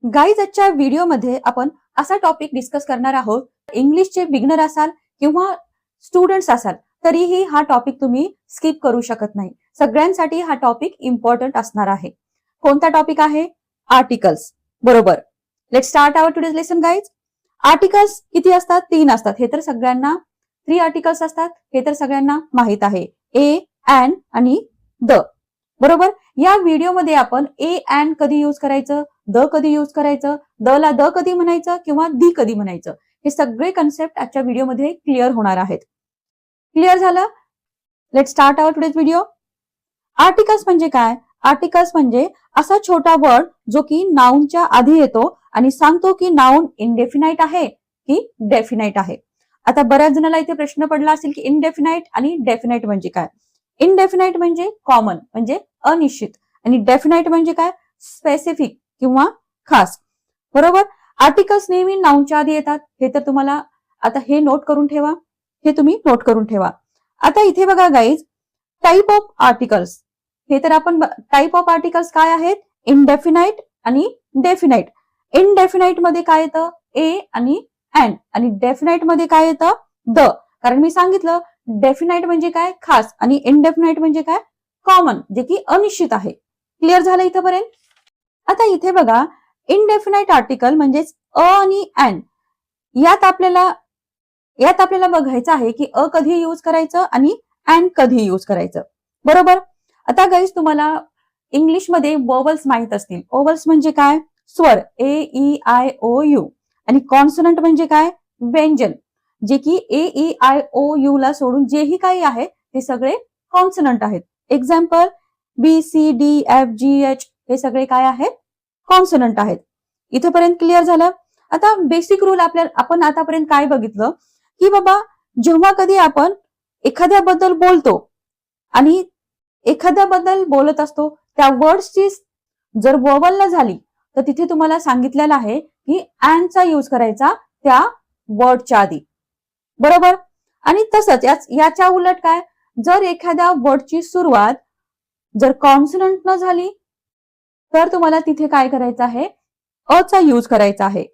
Guys आजच्या व्हिडिओमध्ये आपण असा टॉपिक डिस्कस करणार आहोत. इंग्लिशचे बिगनर असाल किंवा स्टुडंट्स असाल तरीही हा टॉपिक तुम्ही स्किप करू शकत नाही. सगळ्यांसाठी हा टॉपिक इम्पॉर्टंट असणार आहे. कोणता टॉपिक आहे? आर्टिकल्स. बरोबर. Let's start our today's lesson guys. Articles किती असतात? 3 असतात. हे तर सगळ्यांना 3 आर्टिकल्स असतात. हे तर सगळ्यांना माहित आहे. ए, अँड आणि द. बरोबर. या व्हिडिओमध्ये आपण ए अँड कधी यूज करायचं, द कधी यूज करायचं, द ला द कधी म्हणायचं किंवा दी कधी म्हणायचं, हे सगळे कन्सेप्ट आजच्या व्हिडिओमध्ये क्लिअर होणार आहेत. क्लिअर झालं? Let start our today's video. Articles म्हणजे काय? आर्टिकल्स म्हणजे असा छोटा वर्ड जो की नाउनच्या आधी येतो आणि सांगतो की नाउन इनडेफिनाइट आहे की डेफिनाइट आहे. आता बऱ्याच जणांना इथे प्रश्न पडला असेल की इनडेफिनाइट आणि डेफिनाइट म्हणजे काय. इनडेफिनाइट म्हणजे कॉमन म्हणजे अनिश्चित आणि डेफिनाइट म्हणजे काय? स्पेसिफिक किंवा खास. बरोबर. आर्टिकल्स नेहमी नाउनच्या आधी येतात. हे तर तुम्हाला आता हे नोट करून ठेवा. हे तुम्ही नोट करून ठेवा. आता इथे बघा गाईज, टाइप ऑफ आर्टिकल्स. हे तर आपण टाइप ऑफ आर्टिकल्स काय आहेत? इनडेफिनाइट आणि डेफिनाइट. इनडेफिनाइट मध्ये काय येतं? ए आणि अँड. आणि डेफिनाइट मध्ये काय येतं? द. कारण मी सांगितलं डेफिनाइट म्हणजे काय? खास. आणि इनडेफिनाइट म्हणजे काय? कॉमन, जे की अनिश्चित आहे. क्लिअर झालं इथपर्यंत? आता इथे बघा, इनडेफिनाइट आर्टिकल म्हणजेच अ आणि अँड यात आपल्याला बघायचं आहे की अ कधी यूज करायचं आणि अँड कधी यूज करायचं. बरोबर. आता गाईज तुम्हाला इंग्लिशमध्ये वोवल्स माहित असतील. वोवल्स म्हणजे काय? स्वर. ए, ई, आय, ओ, यू. आणि कॉन्सोनंट म्हणजे काय? व्यंजन, जे की ए, ई, आय, ओ, यू ला सोडून जेही काही आहे ते सगळे कॉन्सोनंट आहेत. एक्झाम्पल बी, सी, डी, एफ, जी, एच हे सगळे काय आहेत? कॉन्सोनंट आहेत. इथपर्यंत क्लिअर झालं? आता बेसिक रूल आपण आतापर्यंत काय बघितलं की बाबा, जेव्हा कधी आपण एखाद्याबद्दल बोलतो आणि एखाद्याबद्दल बोलत असतो, त्या वर्ड्सची जर वोवल न झाली तर तिथे तुम्हाला सांगितलेलं आहे की अँडचा यूज करायचा त्या वर्डच्या आधी. बरोबर. आणि तसंच याच्या उलट काय? जर एखाद्या वर्डची सुरुवात जर कॉन्सोनंट न झाली तर तुम्हाला तिथे काय करायचं आहे? अ चा यूज करायचा आहे.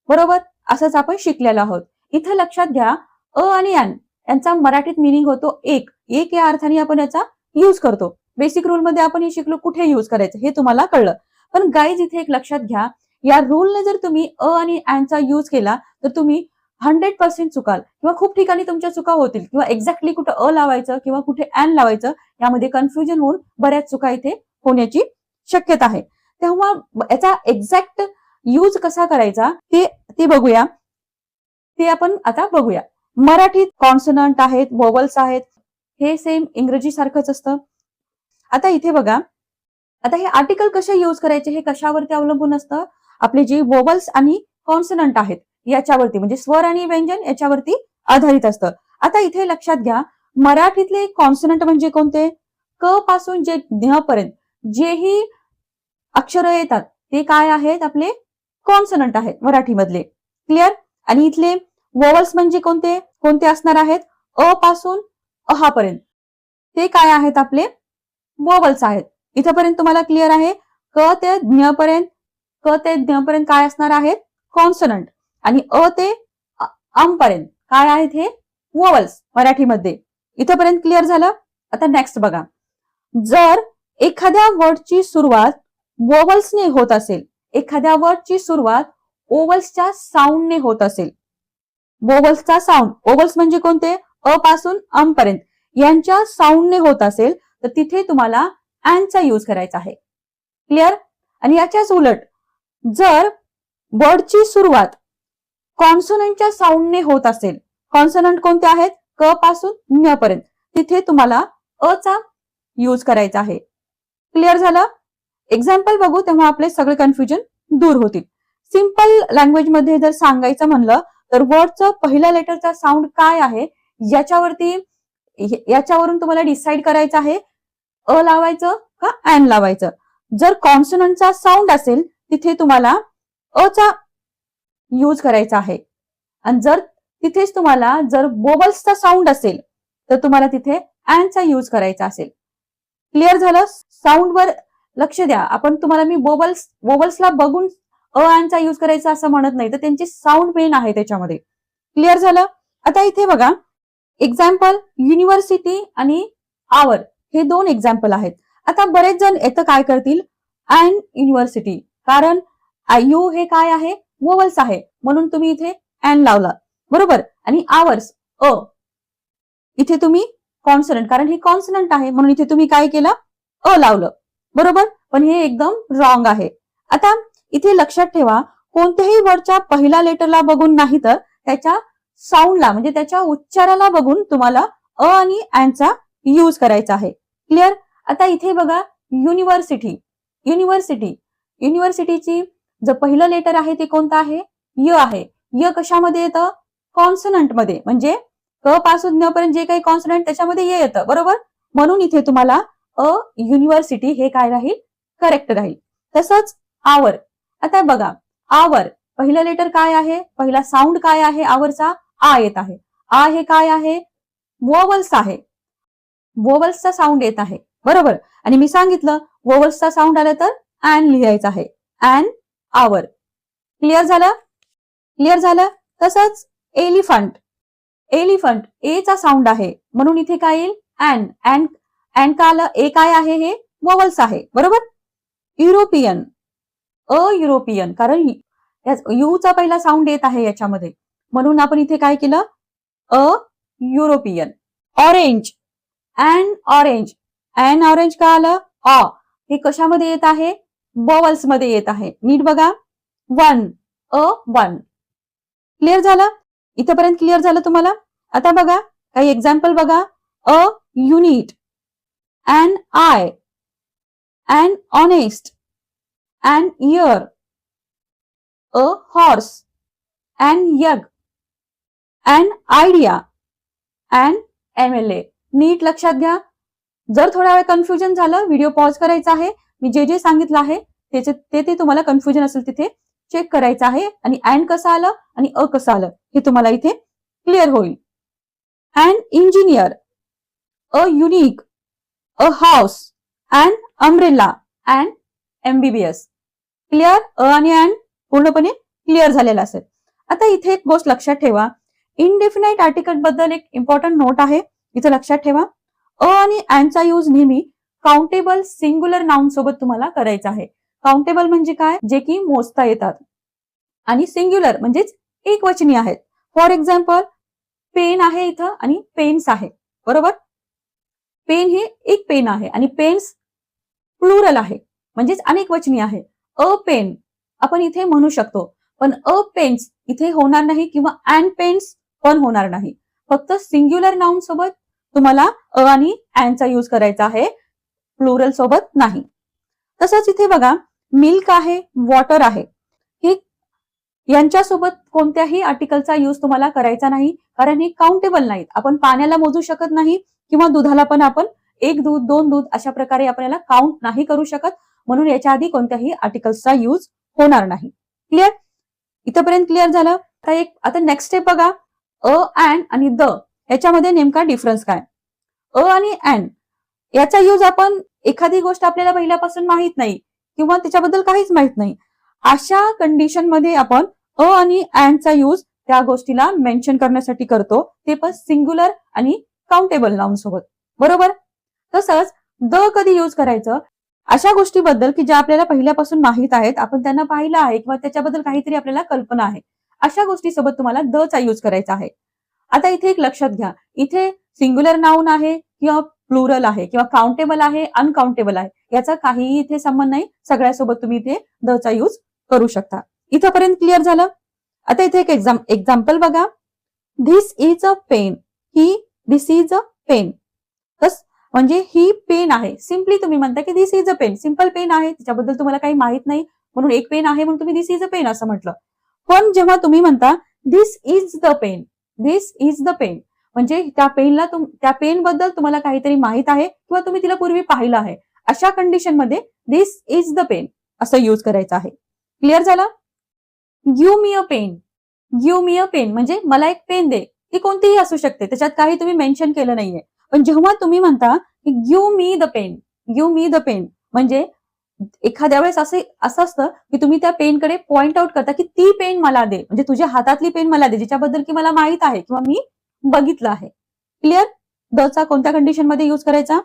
बरोबर. असंच आपण शिकलेलो आहोत. इथं लक्षात घ्या, अ आणि अँड यांचा मराठीत मिनिंग होतो एक. एक या अर्थाने आपण याचा यूज करतो. बेसिक रूल मध्ये आपण हे शिकलो कुठे यूज करायचं हे तुम्हाला कळलं. पण गाईज इथे एक लक्षात घ्या, या रूलने जर तुम्ही अ आणि अँडचा यूज केला तर तुम्ही 100% चुकाल किंवा खूप ठिकाणी तुमच्या चुका होतील किंवा एक्झॅक्टली कुठे अ लावायचं किंवा कुठे अँड लावायचं यामध्ये कन्फ्युजन होऊन बऱ्याच चुका इथे होण्याची शक्यता आहे. तेव्हा याचा एक्झॅक्ट यूज कसा करायचा ते बघूया. ते आपण आता बघूया. मराठीत कॉन्सोनंट आहेत, वोवल्स आहेत. हे सेम इंग्रजी सारखंच असतं. आता इथे बघा, आता हे आर्टिकल कसे यूज करायचे हे कशावरती अवलंबून असतं? आपले जे वोवल्स आणि कॉन्सोनंट आहेत याच्यावरती, म्हणजे स्वर आणि व्यंजन याच्यावरती आधारित असतं. आता इथे लक्षात घ्या, मराठीतले कॉन्सोनंट म्हणजे कोणते? क पासून जे ज्ञ पर्यंत जेही अक्षर येतात ते काय आहेत? आपले कॉन्सोनंट आहेत मराठीमधले. क्लिअर? आणि इथले वोवल्स म्हणजे कोणते कोणते असणार आहेत? अ पासून अहा पर्यंत ते काय आहेत? आपले वोवल्स आहेत. इथपर्यंत तुम्हाला क्लिअर आहे? क ते ज्ञ पर्यंत काय असणार आहेत? कॉन्सोनंट. आणि अ ते अम पर्यंत काय आहेत? हे वोवल्स मराठीमध्ये. इथपर्यंत क्लिअर झालं? आता नेक्स्ट बघा, जर एखाद्या वर्डची सुरुवात वोवल्सने होत असेल, एखाद्या वर्डची सुरुवात ओवल्सच्या साऊंडने होत असेल, वोवल्सचा साऊंड, ओवल्स म्हणजे कोणते? अ पासून अम पर्यंत यांच्या साऊंडने होत असेल तर तिथे तुम्हाला अँडचा यूज करायचा आहे. क्लिअर? आणि याच्याच उलट जर वर्डची सुरुवात कॉन्सोनंटच्या साऊंडने होत असेल, कॉन्सोनंट कोणते आहेत? क पासून ज्ञ पर्यंत, तिथे तुम्हाला अ चा यूज करायचा आहे. क्लिअर झालं? एक्झाम्पल बघू तेव्हा आपले सगळे कन्फ्युजन दूर होतील. सिंपल लँग्वेज मध्ये जर सांगायचं म्हणलं तर वर्डचं पहिल्या लेटरचा साऊंड काय आहे याच्यावरून तुम्हाला डिसाइड करायचं आहे अ लावायचं का अँड लावायचं. जर कॉन्सोनंटचा साऊंड असेल तिथे तुम्हाला अ चा यूज करायचा आहे. आणि जर तिथेच तुम्हाला जर वोवल्सचा साऊंड असेल तर तुम्हाला तिथे अँडचा यूज करायचा असेल. क्लिअर झालं? साऊंडवर लक्ष द्या. तुम्हाला मी वोवल्सला बघून अँडचा यूज करायचा असं म्हणत नाही, तर त्यांची साऊंड मेन आहे त्याच्यामध्ये. क्लिअर झालं? आता इथे बघा एक्झाम्पल युनिव्हर्सिटी आणि आवर हे 2 एक्झाम्पल आहेत. आता बरेच जण येतं काय करतील अँड युनिव्हर्सिटी, कारण यू हे काय आहे वोवल्स आहे म्हणून तुम्ही इथे अँड लावला बरोबर, आणि आवर्स इथे तुम्ही कॉन्सनंट, कारण ही कॉन्सनंट आहे म्हणून इथे तुम्ही काय केलं लावलं बरोबर, पण हे एकदम रॉंग आहे. आता इथे लक्षात ठेवा कोणत्याही वर्डच्या पहिल्या लेटरला बघून नाही तर त्याच्या साऊंडला म्हणजे त्याच्या उच्चाराला बघून तुम्हाला आणि अँडचा यूज करायचा आहे. क्लिअर? आता इथे बघा युनिव्हर्सिटी, युनिव्हर्सिटी, युनिव्हर्सिटीची जे पहिलं लेटर आहे ते कोणतं आहे य आहे. य कशामध्ये येतं कॉन्सनंट मध्ये, म्हणजे क पासून न पर्यंत जे काही कॉन्सनंट त्याच्यामध्ये ये येतं बरोबर, म्हणून इथे तुम्हाला युनिव्हर्सिटी हे काय राहील करेक्ट राहील. तसंच आवर, आता बघा आवर पहिलं लेटर काय आहे, पहिला साऊंड काय आहे आवरचा आ येत आहे. आ हे काय आहे वोवल्स आहे, वोवल्सचा साऊंड येत आहे बरोबर, आणि मी सांगितलं वोवल्सचा साऊंड आला तर अँड लिहायचं आहे अँड आवर. क्लिअर झालं? क्लिअर झालं? तसंच एलिफंट, एलिफंट ए चा साऊंड आहे म्हणून इथे काय येईल अँड, अँड अँड का आलं ए काय आहे हे वोवल्स आहे बरोबर. युरोपियन, युरोपियन, कारण यू चा पहिला साऊंड येत आहे याच्यामध्ये म्हणून आपण इथे काय केलं European. Orange and orange, and orange का आलं हे कशामध्ये येत आहे वोवल्स मध्ये येत आहे. नीट बघा वन वन. क्लिअर झालं? इथपर्यंत क्लिअर झालं तुम्हाला? आता बघा काही एक्झाम्पल बघा unit and eye and honest and year, horse and egg and idea and MLA. नीट लक्षात घ्या. जर थोडा वेळ कन्फ्युजन झालं व्हिडिओ पॉज करायचा आहे. मी जे जे सांगितलं आहे ते तुम्हाला कन्फ्युजन असेल तिथे चेक करायचं आहे, आणि अँड कसं आलं आणि कसं आलं हे तुम्हाला इथे क्लिअर होईल. And engineer, unique, house and umbrella and MBBS. Clear? आणि अँड पूर्णपणे क्लिअर झालेला असेल. आता इथे एक गोष्ट लक्षात ठेवा, इनडेफिनाइट आर्टिकल बद्दल एक इम्पॉर्टंट नोट आहे. इथे लक्षात ठेवा आणि अँडचा यूज नेहमी काउंटेबल सिंग्युलर नाउन सोबत तुम्हाला करायचा आहे. काउंटेबल म्हणजे काय, जे की मोजता येतात, आणि सिंग्युलर म्हणजेच एक वचनी आहेत. फॉर एक्झाम्पल पेन आहे इथं आणि पेन्स आहे बरोबर. पेन हे एक पेन आहे आणि पेन्स प्लुरल आहे म्हणजेच अनेक वचनी आहे. पेन आपण इथे म्हणू शकतो, पण पेन्स इथे होणार नाही किंवा अँड पेन्स पण होणार नाही. फक्त सिंग्युलर नाउन सोबत तुम्हाला आणि अँडचा यूज करायचा आहे, प्लुरल सोबत नाही. तसंच इथे बघा मिल्क आहे, वॉटर आहे, हे यांच्यासोबत कोणत्याही आर्टिकलचा यूज तुम्हाला करायचा नाही, कारण हे काउंटेबल नाहीत. आपण पाण्याला मोजू शकत नाही किंवा दुधाला पण आपण एक दूध दोन दूध अशा प्रकारे आपल्याला काउंट नाही करू शकत, म्हणून याच्या आधी कोणत्याही आर्टिकल्सचा यूज होणार नाही. क्लिअर? इथपर्यंत क्लिअर झालं? आता नेक्स्ट स्टेप बघा, अँड आणि द याच्यामध्ये नेमका डिफरन्स काय. आणि अँड याचा यूज आपण एखादी गोष्ट आपल्याला पहिल्यापासून माहित नाही किंवा त्याच्याबद्दल काहीच माहित नाही अशा कंडिशन मध्ये आपण आणि अँडचा यूज त्या गोष्टीला मेन्शन करण्यासाठी करतो, ते पण सिंग्युलर आणि काउंटेबल नाउन सोबत बरोबर. तसंच द कधी यूज करायचं अशा गोष्टीबद्दल की ज्या आपल्याला पहिल्यापासून माहित आहेत, आपण त्यांना पाहिलं आहे किंवा त्याच्याबद्दल काहीतरी आपल्याला कल्पना आहे, अशा गोष्टीसोबत तुम्हाला द चा यूज करायचा आहे. आता इथे एक लक्षात घ्या, इथे सिंग्युलर नाउन आहे किंवा प्लुरल आहे किंवा काउंटेबल आहे अनकाउंटेबल आहे याचा काहीही इथे संबंध नाही. सगळ्यासोबत तुम्ही इथे द चा यूज करू शकता. इथपर्यंत क्लिअर झालं? आता इथे एक एक्झाम्पल बघा, this is a pen, this is a pen. म्हणजे ही पेन आहे. सिम्पली तुम्ही म्हणता की this is a pen, simple pen आहे, त्याच्याबद्दल तुम्हाला काही माहित नाही म्हणून एक पेन आहे म्हणून तुम्ही दिस इज अ पेन असं म्हटलं. पण जेव्हा तुम्ही म्हणता this is the pen, this is the pen, म्हणजे त्या पेन बद्दल तुम्हाला काहीतरी माहित आहे किंवा तुम्ही तिला पूर्वी पाहिलं आहे, अशा कंडिशन मध्ये दिस इज द पेन असं यूज करायचं आहे. क्लिअर झालं? गिव्ह मी अ पेन, गिव्ह मी अ पेन म्हणजे मला एक पेन दे, ती कोणतीही असू शकते, त्याच्यात काही तुम्ही मेन्शन केलं नाहीये. पण जेव्हा तुम्ही म्हणता की give me the pen, give me the pen म्हणजे एखाद्या वेळेस असं असतं की तुम्ही त्या पेनकडे पॉइंट आउट करता की ती पेन मला दे, म्हणजे तुझ्या हातातली पेन मला दे, जिच्याबद्दल की मला माहित आहे किंवा मी बघितलं आहे. क्लिअर? द चा कोणत्या कंडिशन मध्ये युज करायचा?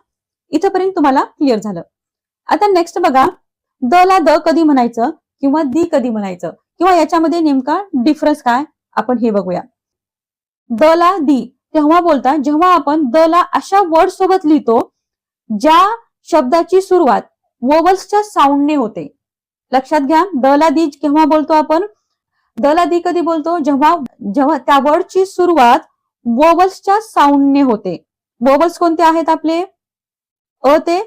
इथपर्यंत तुम्हाला क्लिअर झालं. आता नेक्स्ट बघा, द ला द कधी म्हणायचं किंवा दी कधी म्हणायचं किंवा याच्यामध्ये नेमका डिफरन्स काय आपण हे बघूया. द ला दी तेव्हा बोलता जेव्हा आपण द ला अशा वर्ड सोबत लिहितो ज्या शब्दाची सुरुवात वोवल्सच्या साऊंडने होते. लक्षात घ्या, द ला दी केव्हा बोलतो आपण? द ला दी कधी बोलतो? जेव्हा जेव्हा त्या वर्डची सुरुवात वोवल्सच्या साऊंडने होते. वोवल्स कोणते आहेत आपले? अ ते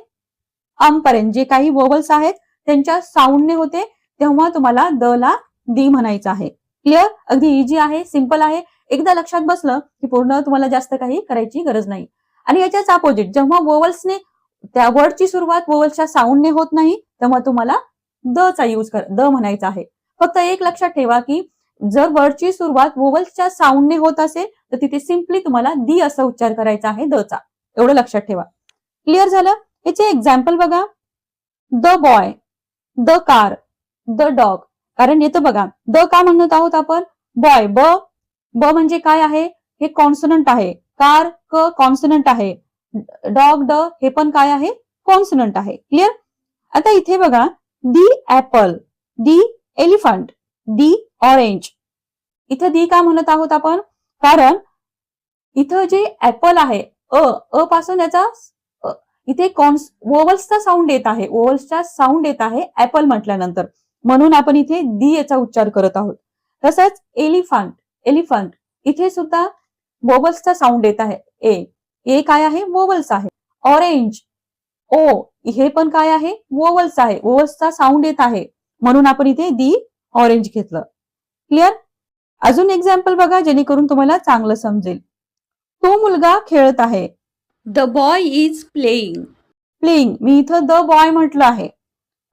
अम पर्यंत जे काही वोवल्स आहेत त्यांच्या साऊंडने होते, तेव्हा तुम्हाला द ला दी म्हणायचं आहे. क्लिअर? अगदी इझी आहे, सिंपल आहे. एकदा लक्षात बसलं की पूर्ण तुम्हाला जास्त काही करायची गरज नाही. आणि याच्याच अपोजिट, जेव्हा वोवल्सने त्या वर्डची सुरुवात वोवल्सच्या साऊंडने होत नाही, तेव्हा तुम्हाला द चा यूज द म्हणायचा आहे. फक्त एक लक्षात ठेवा की जर वर्डची सुरुवात वोवल्सच्या साऊंडने होत असेल तर तिथे सिम्पली तुम्हाला दी असा उच्चार करायचा आहे द चा. एवढं लक्षात ठेवा. क्लिअर झालं? याचे एक्झाम्पल बघा. The boy, the car, the dog. कारण येतं बघा, द का म्हणत आहोत आपण? बॉय ब, ब म्हणजे काय आहे? हे कॉन्सोनंट आहे. कार क कॉन्सोनंट आहे. डॉग ड हे पण काय आहे? कॉन्सोनंट आहे. क्लिअर? आता इथे बघा, दी apple, the elephant, the orange. इथे दी का म्हणत आहोत आपण? कारण इथं जे ऍपल आहे अ पासून याचा इथे वोवल्सचा साऊंड येत आहे, वोवल्सचा साऊंड येत आहे ऍपल म्हटल्यानंतर, म्हणून आपण इथे दी याचा उच्चार करत आहोत. तसंच एलिफंट, एलिफंट इथे सुद्धा वोवल्सचा साऊंड येत आहे. ए काय आहे? वोवल्स आहे. ऑरेंज ओ हे पण काय आहे? वोवल्स आहे, वोवल्सचा साऊंड येत आहे, म्हणून आपण इथे दी ऑरेंज घेतलं. क्लिअर? अजून एक्झाम्पल बघा जेणेकरून तुम्हाला चांगलं समजेल. तो मुलगा खेळत आहे. The boy is playing. Playing मी इथं द बॉय म्हटलं आहे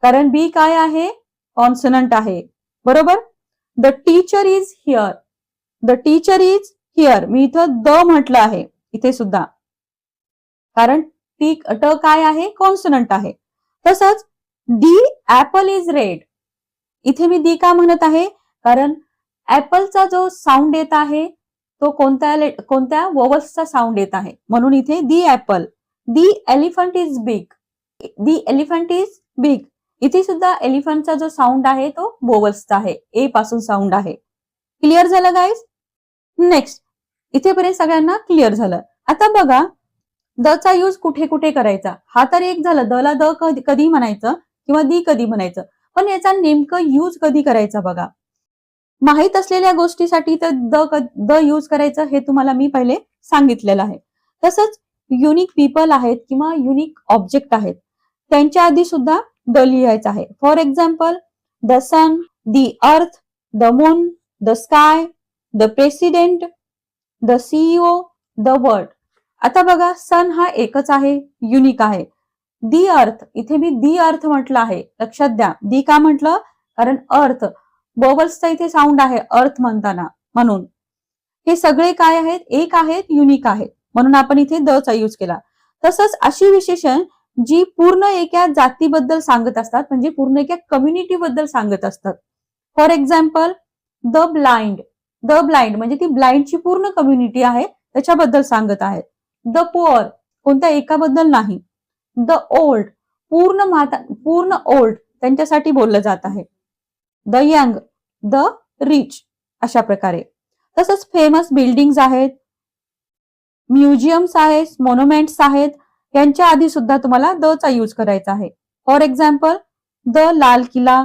कारण बी काय आहे? कॉन्सोनंट आहे. बरोबर? The teacher is here. The teacher is here मी इथं द म्हटलं आहे इथे सुद्धा, कारण ट काय आहे? कॉन्सोनंट आहे. तसंच दी ऍपल इज रेड. इथे मी दी का म्हणत आहे? कारण ऍपलचा जो साऊंड येत आहे तो कोणत्या वोवल्सचा साऊंड येत आहे, म्हणून इथे the apple. The elephant is big. The elephant is big इथे सुद्धा एलिफंटचा जो साऊंड आहे तो वोवल्सचा आहे, ए पासून साऊंड आहे. क्लिअर झालं गाईज? नेक्स्ट, इथेपर्यंत सगळ्यांना क्लिअर झालं. आता बघा, द चा यूज कुठे कुठे करायचा? हा तर एक झालं, द ला द कधी म्हणायचं किंवा दी कधी म्हणायचं, पण याचा नेमकं यूज कधी करायचा बघा. माहित असलेल्या गोष्टीसाठी तर द यूज करायचं हे तुम्हाला मी पहिले सांगितलेलं आहे. तसंच युनिक पीपल आहेत किंवा युनिक ऑब्जेक्ट आहेत त्यांच्या आधी सुद्धा द लिहायचं आहे. For example, the sun, the earth, the moon, the sky, the president, the CEO, the world. आता बघा, सन हा एकच आहे, युनिक आहे. दी अर्थ इथे मी दी अर्थ म्हटलं आहे, लक्षात द्या. दी का म्हटलं? कारण अर्थ वोवल्सचा इथे साऊंड आहे अर्थ म्हणताना, म्हणून हे सगळे काय आहेत? एक आहेत, युनिक आहेत, म्हणून आपण इथे द चा यूज केला. तसंच अशी विशेषण जी पूर्ण एका जातीबद्दल सांगत असतात, म्हणजे पूर्ण एका कम्युनिटी बद्दल सांगत असतात. For example, the blind. The blind म्हणजे ती ब्लाइंडची पूर्ण कम्युनिटी आहे त्याच्याबद्दल सांगत आहेत. द पुअर कोणत्या एकाबद्दल नाही. द ओल्ड पूर्ण ओल्ड त्यांच्यासाठी बोललं जात आहे. द यंग, द रिच अशा प्रकारे. तसंच फेमस बिल्डिंग्स आहेत, म्युझियम्स आहेत, मॉन्युमेंट्स आहेत, यांच्या आधी सुद्धा तुम्हाला द चा यूज करायचा आहे. फॉर एक्झाम्पल, द लाल किल्ला,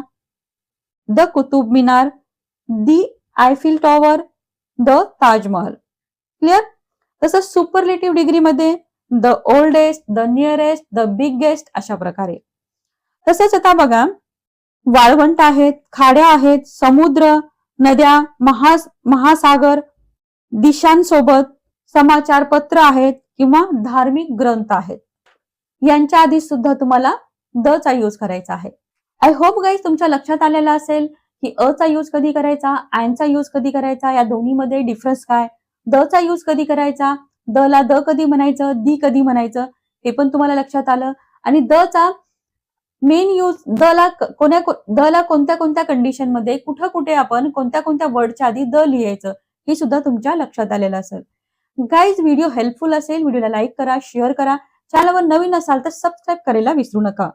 the Qutub Minar, the Eiffel tower, the Taj Mahal. Clear? तसंच सुपरलेटिव्ह डिग्री मध्ये the oldest, the nearest, the biggest अशा प्रकारे. तसंच आता बघा, वाळवंट आहेत, खाड्या आहेत, समुद्र, नद्या, महासागर, दिशांसोबत समाचार पत्र आहेत किंवा धार्मिक ग्रंथ आहेत, यांच्या आधी सुद्धा तुम्हाला द चा यूज करायचा आहे. आय होप गाईज तुमच्या लक्षात आलेला असेल की अ चा यूज कधी करायचा, अँड चा यूज कधी करायचा, या दोन्हीमध्ये डिफरन्स काय, द चा यूज कधी करायचा, द ला द कधी म्हणायचं, दी कधी म्हणायचं, हे पण तुम्हाला लक्षात आलं. आणि द चा मेन यूज द ला कोणत्या कोणत्या कंडिशन मध्ये कुठं कुठे आपण कोणत्या कोणत्या वर्डच्या आधी द लिहायचं हे सुद्धा तुमच्या लक्षात आलेलं असेल. गाईज, व्हिडिओ हेल्पफुल असेल, व्हिडिओला लाईक करा, शेअर करा. चॅनलवर नवीन असाल तर सबस्क्राईब करायला विसरू नका.